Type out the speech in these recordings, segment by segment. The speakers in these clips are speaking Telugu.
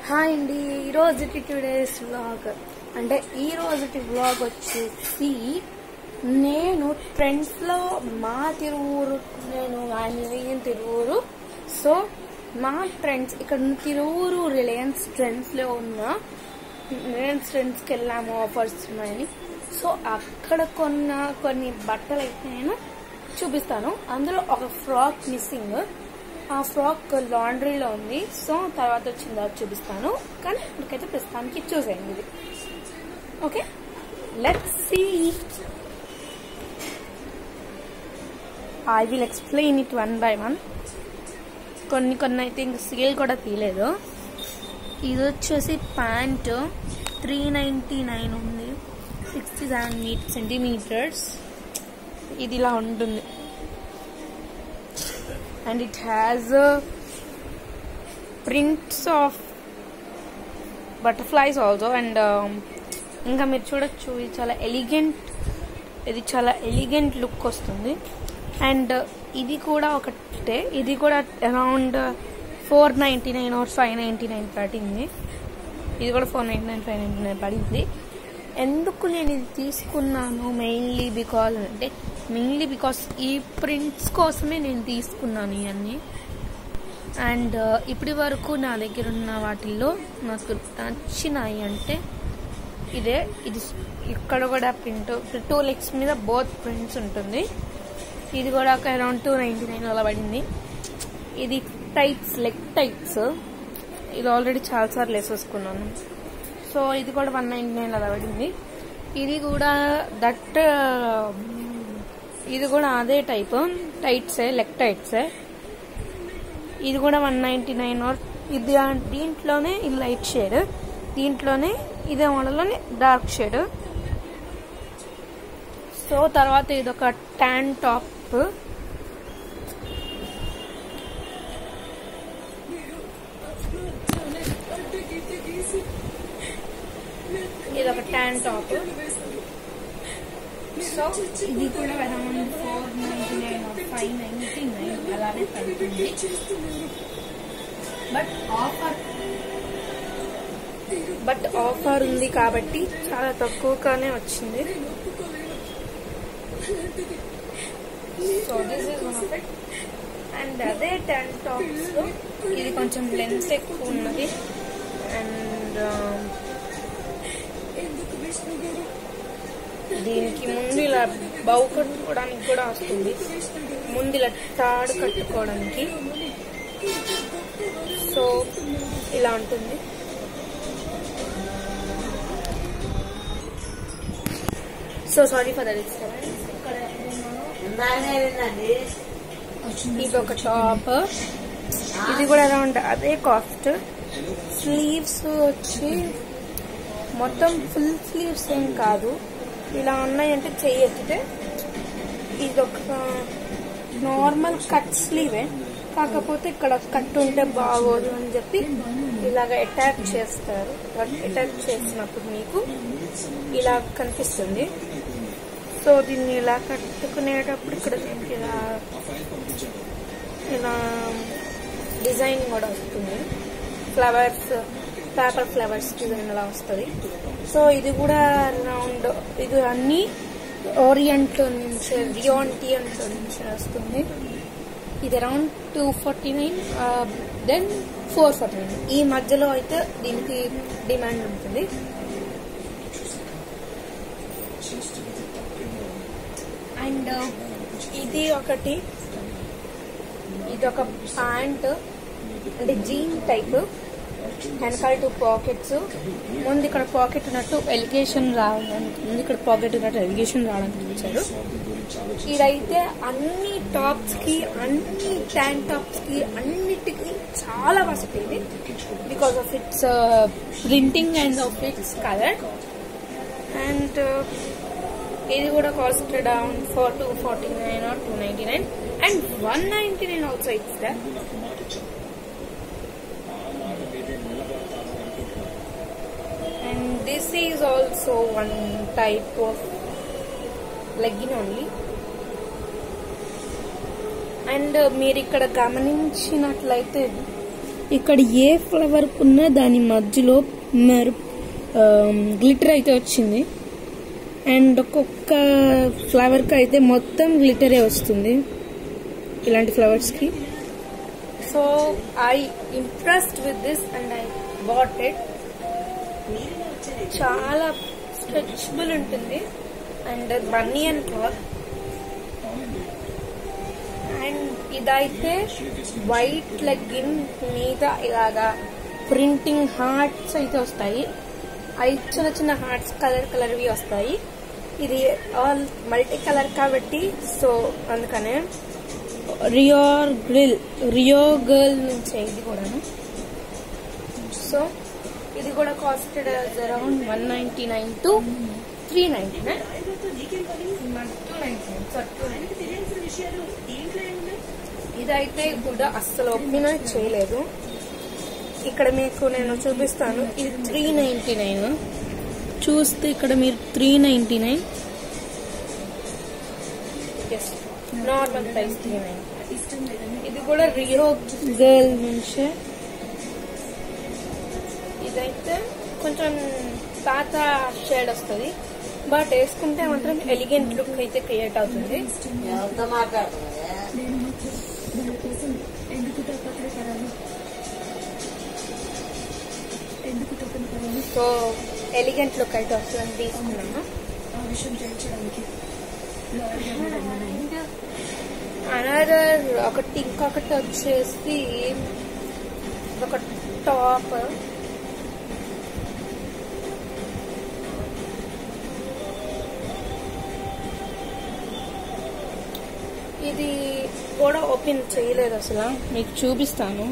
హాయ్ అండి, ఈరోజుకి టుడేస్ వ్లాగ్ అంటే ఈరోజుకి వ్లాగ్ వచ్చేసి నేను ట్రెండ్స్లో మా తిరువూరు, నేను తిరువూరు. సో మా ట్రెండ్స్ ఇక్కడ తిరువూరు రిలయన్స్ ట్రెండ్స్లో ఉన్న రిలయన్స్ ట్రెండ్స్కి వెళ్ళాము, ఆఫర్స్ ఉన్నాయని. సో అక్కడ కొన్ని బట్టలు అయితే నేను చూపిస్తాను. అందులో ఒక ఫ్రాక్ మిస్సింగ్, ఆ ఫ్రాక్ లాండ్రీలో ఉంది. సో తర్వాత వచ్చింది అది చూపిస్తాను, కానీ ఇప్పటికైతే ప్రస్తుతానికి చూసేయండి ఇది. Okay, let's see. I will explain it one by one. కొన్ని అయితే ఇంక సేల్ కూడా తీయలేదు. ఇది వచ్చేసి ప్యాంట్ 399 ఉంది, 67 సెంటీమీటర్స్. ఇది ఇలా ఉంటుంది. And it has prints of butterflies also. And ఇంకా మీరు చూడొచ్చు, ఇది చాలా ఎలిగెంట్ లుక్ వస్తుంది. అండ్ ఇది కూడా ఒకటే, ఇది కూడా అరౌండ్ 499 or 599 పడింది. ఇది కూడా 499, 599 పడింది. ఎందుకు నేను ఇది తీసుకున్నాను మెయిన్లీ బికాస్ ఈ ప్రింట్స్ కోసమే నేను తీసుకున్నాను ఇవన్నీ. అండ్ ఇప్పటి వరకు నా దగ్గర ఉన్న వాటిల్లో నాకు నచ్చినాయి అంటే ఇది ఇక్కడ కూడా ప్రింట్ 2 legs మీద బోత్ ప్రింట్స్ ఉంటుంది. ఇది కూడా ఒక అరౌండ్ 299 అలా పడింది. ఇది లెగ్ టైట్స్, ఇది ఆల్రెడీ చాలాసార్లు వేసేసుకున్నాను. సో ఇది కూడా 199 అలా పడింది. ఇది కూడా అదే టైప్ టైట్సే, లెగ్ టైట్సే. ఇది కూడా 199. ఇది దీంట్లోనే ఇది లైట్ షేడ్, దీంట్లోనే ఇదే మోడల్లోనే డార్క్ షేడ్. సో తర్వాత ఇది ఒక ట్యాన్ టాప్. ఇది ఒక ట్యాన్ టాప్. సో ఇది కూడా అరౌండ్ 499 or 599 అలానే పడుతుంది. బట్ ఆఫర్ ఉంది కాబట్టి చాలా తక్కువగానే వచ్చింది. So this is one of it. And అదే ట్యాన్ టాప్స్ లో ఇది కొంచెం లెన్స్ ఎక్కువ ఉన్నది. అండ్ దీనికి ముందు ఇలా బౌ కట్టుకోవడానికి కూడా వస్తుంది, ముందు ఇలా తాడు కట్టుకోవడానికి. సో ఇలా ఉంటుంది. So sorry for the disturbance. ఇది ఒక టాప్, ఇది కూడా అరౌండ్ అదే కాస్ట్. స్లీవ్స్ వచ్చి మొత్తం ఫుల్ స్లీవ్స్ ఏం కాదు, ఇలా ఉన్నాయంటే చెయ్యి ఎత్తితే. ఇది ఒక నార్మల్ కట్ స్లీవే, కాకపోతే ఇక్కడ కట్ ఉంటే బాగోదు అని చెప్పి ఇలాగ అటాచ్ చేస్తారు. అటాచ్ చేసినప్పుడు మీకు ఇలా కనిపిస్తుంది. సో దీన్ని ఇలా కట్టుకునేటప్పుడు ఇక్కడ దీనికి ఇలా డిజైన్ కూడా వస్తుంది, ఫ్లవర్స్, పేపర్ ఫ్లవర్స్ డిజైన్ అలా వస్తుంది. సో ఇది కూడా అరౌండ్, ఇది అన్ని ఓరియంట్ నుంచి, రియాన్టియంట్ నుంచి వస్తుంది. ఇది అరౌండ్ 249, దెన్ 449 ఈ మధ్యలో అయితే దీనికి డిమాండ్ ఉంటుంది. అండ్ ఇది ఒక ప్యాంట్ అంటే జీన్ టైప్, వెనకాల 2 పాకెట్స్. ముందు ఇక్కడ పాకెట్ ఉన్నట్టు ఎలిగేషన్ రావడానికి, ఇచ్చారు. ఇదైతే అన్ని టాప్స్ కి, అన్ని ట్యాన్ టాప్స్ కి, అన్నిటికీ చాలా వస్తుంది because of it's printing and of it's colour. And ఇది కూడా cost around 249 or 299 and 199 also it's there. And this is also one type of legging only. And మీరు ఇక్కడ గమనించినట్లయితే ఇక్కడ ఏ ఫ్లవర్ కున్నా దాని మధ్యలో గ్లిటర్ అయితే వచ్చింది. అండ్ ఒక్కొక్క ఫ్లవర్ కి అయితే మొత్తం గ్లిటరే వస్తుంది ఇలాంటి ఫ్లవర్స్ కి. So I impressed with this and I bought it. చాలా స్ట్రెచబుల్ ఉంటుంది and Bunny and cloth. And ఇదైతే వైట్ లెగ్గిన్ మీద ఇలాగా ప్రింటింగ్ హార్ట్స్ అయితే వస్తాయి. అవి చిన్న చిన్న హార్ట్స్ కలర్వి వస్తాయి. ఇది ఆల్ మల్టీ కలర్ కాబట్టి సో అందుకనే రియో గర్ల్ నుంచి ఇది కూడాను. సో ఇది కూడా కాస్టెడ్ అరౌండ్ 199 to 399. ఇదైతే కూడా అస్సలు ఒప్పిన చేయలేదు. ఇక్కడ మీకు నేను చూపిస్తాను. ఇది 399 చూస్తే ఇక్కడ మీరు 399 నార్మల్ ప్రైస్ 399. ఇది కూడా రియో గర్ల్ నుంచే. ఇదైతే కొంచెం పాత షేడ్ వస్తుంది బట్ వేసుకుంటే మాత్రం ఎలిగెంట్ లుక్ అయితే క్రియేట్ అవుతుంది. సో ఎలిగెంట్ లుక్ అయితే వస్తుందని తీసుకున్నాను. అనదర్ ఇంకొకటి వచ్చేసి ఒక టాప్. ఇది కూడా ఓపెన్ చేయలేదు అసలు, మీకు చూపిస్తాను.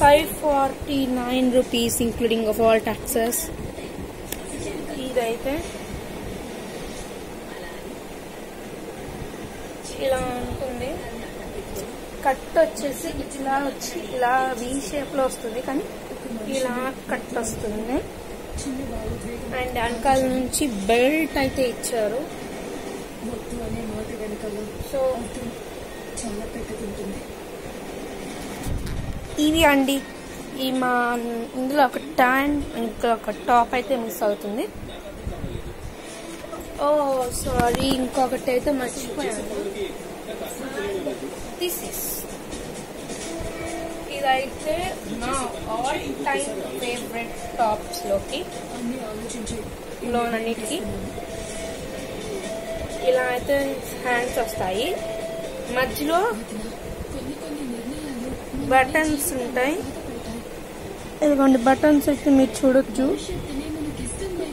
549 rupees including of all taxes. ఇదైతే ఇలా ఉంటుంది. కట్ వచ్చేసి ఇట్లా వచ్చి ఇలా వి షేప్ లో వస్తుంది కానీ ఇలా కట్ వస్తుంది. అండ్ వెనకాల నుంచి బెల్ట్ అయితే ఇచ్చారు. సో ఇవి అండి ఈ మా ఇందులో ఒక ఇంకా ఒక టాప్ అయితే మిస్ అవుతుంది. ఓ సారీ, ఇంకొకటి అయితే మర్చిపోయాను. ఇదైతే నా ఆల్ టైమ్ ఫేవరెట్ టాప్స్ లోకి లోనన్నిటికి ఇలా అయితే హ్యాండ్స్ వస్తాయి. మధ్యలో బటన్స్ ఉంటాయి. ఇదిగోండి బటన్స్ అయితే మీరు చూడొచ్చు.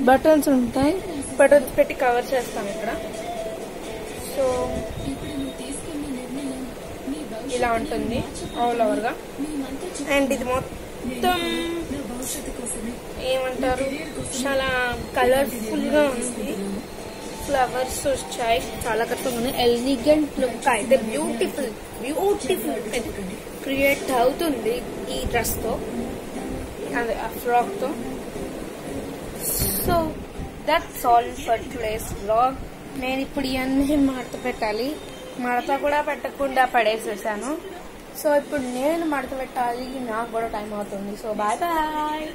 బటన్స్ ఉంటాయి. బటన్స్ పెట్టి కవర్ చేస్తాం ఇక్కడ. సో ఇలా ఉంటుంది ఆల్ ఓవర్ గా. అండ్ ఇది మొత్తం ఏమంటారు చాలా కలర్ఫుల్ గా ఉంది. ఫ్లవర్స్ వచ్చాయి, చాలా కరెక్ట్గా ఉంది. ఎలిగెంట్ లుక్ అయితే బ్యూటిఫుల్ క్రియేట్ అవుతుంది ఈ డ్రెస్ తో, అదే ఆ ఫ్రాక్ తో. So that's all for today's vlog. నేను ఇప్పుడు ఇవన్నీ మడత పెట్టాలి. మడత కూడా పెట్టకుండా పడేసేసాను. సో ఇప్పుడు నేను మడత పెట్టాలి, నాకు కూడా టైం అవుతుంది. So bye bye.